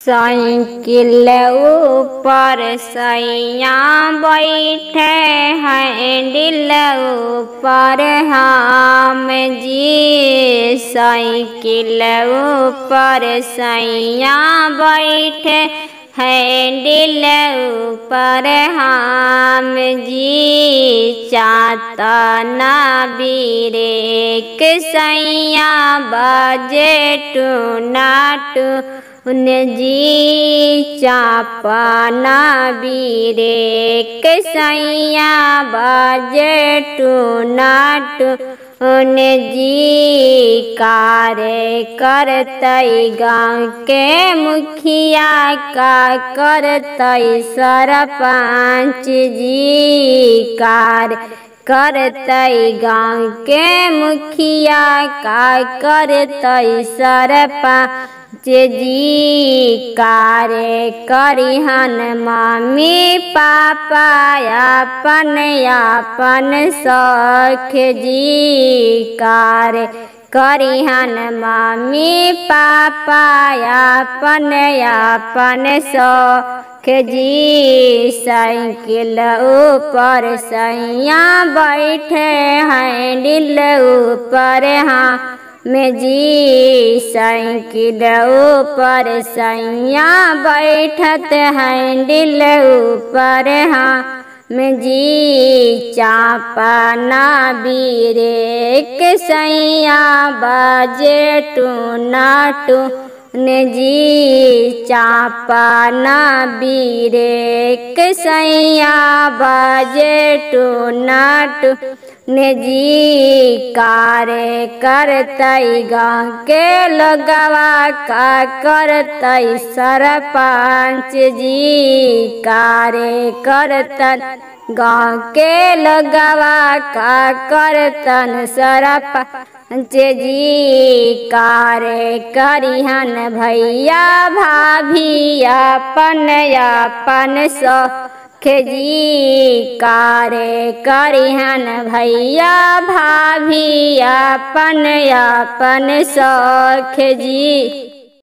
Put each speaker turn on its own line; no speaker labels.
Cycle ऊपर सैया बैठे हैंडल ऊपर हम जी। साइकिल ऊपर सैया बैठे हैंडल ऊपर हम जी। चातना ब्रेक सैया बजे टूनाटू जी। चापना ब्रेक सैया बजे टूनाटू जी। कार्य करतई गाँव के मुखिया का करतई सरपंच जी। कार्य करतई गाँव के मुखिया का करतई सरपंच जी। कार्य करिहन मम्मी पापा अपन अपन सख जी। कार्य करिहन मम्मी पापा अपन अपन सख जी। साइकिल ऊपर सैया बैठे हैंडल ऊपर हाँ में जी। साइकिल ऊपर सैया बैठत हैंडल ऊपर हाँ में जी। चापना ब्रेक सैया बजे टूनाटू जी। चापना ब्रेक सैया बजे टूनाटू जी। कार्य करतई गाँव के लोगवा का करतई सरपंच जी। कार्य करतन गाँव के लोगवा का करतन सरपंच जी। कार्य करिहन भैया भाभी अपन अपन सख जी। कार्य करिहन भैया भाभी अपन अपन सख जी।